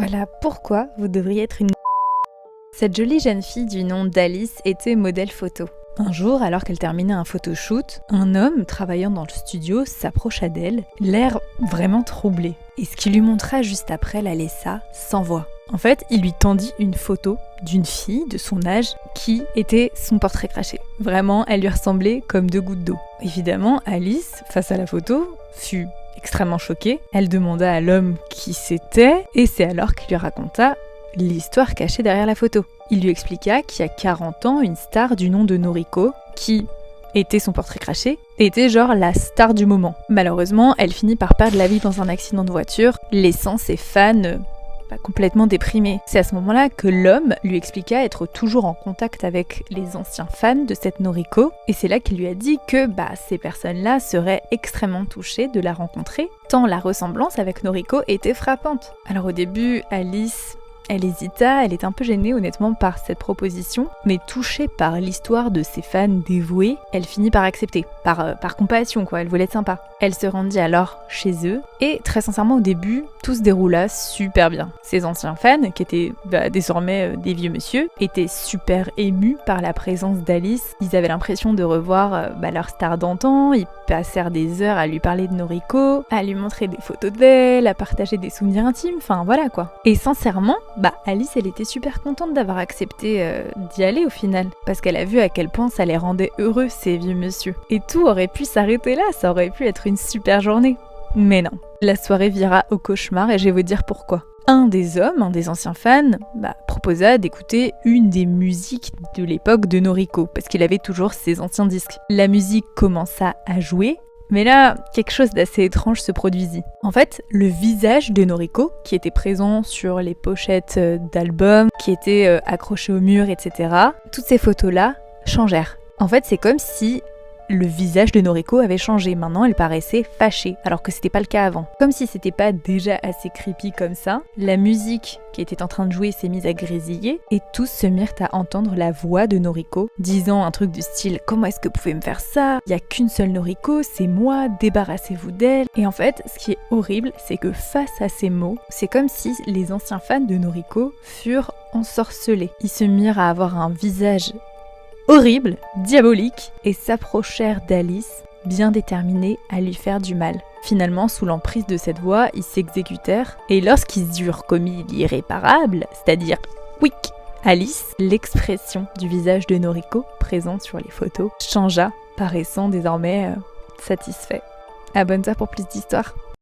Voilà pourquoi vous devriez être une... Cette jolie jeune fille du nom d'Alice était modèle photo. Un jour, alors qu'elle terminait un photoshoot, un homme travaillant dans le studio s'approcha d'elle, l'air vraiment troublé. Et ce qu'il lui montra juste après la laissa sans voix. En fait, il lui tendit une photo d'une fille de son âge qui était son portrait craché. Vraiment, elle lui ressemblait comme deux gouttes d'eau. Évidemment, Alice, face à la photo, fut extrêmement choquée. Elle demanda à l'homme qui c'était, et c'est alors qu'il lui raconta l'histoire cachée derrière la photo. Il lui expliqua qu'il y a 40 ans, une star du nom de Noriko, qui était son portrait craché, était genre la star du moment. Malheureusement, elle finit par perdre la vie dans un accident de voiture, laissant ses fans complètement déprimés. C'est à ce moment-là que l'homme lui expliqua être toujours en contact avec les anciens fans de cette Noriko, et c'est là qu'il lui a dit que ces personnes-là seraient extrêmement touchées de la rencontrer, tant la ressemblance avec Noriko était frappante. Alors au début, Alice... elle hésita, elle était un peu gênée honnêtement par cette proposition, mais touchée par l'histoire de ses fans dévoués, elle finit par accepter, par compassion quoi, elle voulait être sympa. Elle se rendit alors chez eux, et très sincèrement au début, tout se déroula super bien. Ses anciens fans, qui étaient désormais des vieux monsieur, étaient super émus par la présence d'Alice. Ils avaient l'impression de revoir leur star d'antan, ils passèrent des heures à lui parler de Noriko, à lui montrer des photos d'elle, à partager des souvenirs intimes, enfin voilà quoi. Et sincèrement, Alice elle était super contente d'avoir accepté d'y aller au final, parce qu'elle a vu à quel point ça les rendait heureux ces vieux monsieur. Et tout aurait pu s'arrêter là, ça aurait pu être une super journée. Mais non, la soirée vira au cauchemar et je vais vous dire pourquoi. Un des hommes, un des anciens fans, proposa d'écouter une des musiques de l'époque de Noriko, parce qu'il avait toujours ses anciens disques. La musique commença à jouer, mais là, quelque chose d'assez étrange se produisit. En fait, le visage de Noriko, qui était présent sur les pochettes d'albums, qui était accroché au mur, etc., toutes ces photos-là changèrent. En fait, c'est comme si le visage de Noriko avait changé. Maintenant, elle paraissait fâchée, alors que c'était pas le cas avant. Comme si c'était pas déjà assez creepy comme ça, la musique qui était en train de jouer s'est mise à grésiller, et tous se mirent à entendre la voix de Noriko, disant un truc du style « Comment est-ce que vous pouvez me faire ça ? Il y a qu'une seule Noriko, c'est moi, débarrassez-vous d'elle !» Et en fait, ce qui est horrible, c'est que face à ces mots, c'est comme si les anciens fans de Noriko furent ensorcelés. Ils se mirent à avoir un visage horrible, diabolique, et s'approchèrent d'Alice, bien déterminés à lui faire du mal. Finalement, sous l'emprise de cette voix, ils s'exécutèrent, et lorsqu'ils eurent commis l'irréparable, c'est-à-dire « Wick !», Alice, l'expression du visage de Noriko, présente sur les photos, changea, paraissant désormais satisfait. Abonne-toi pour plus d'histoires.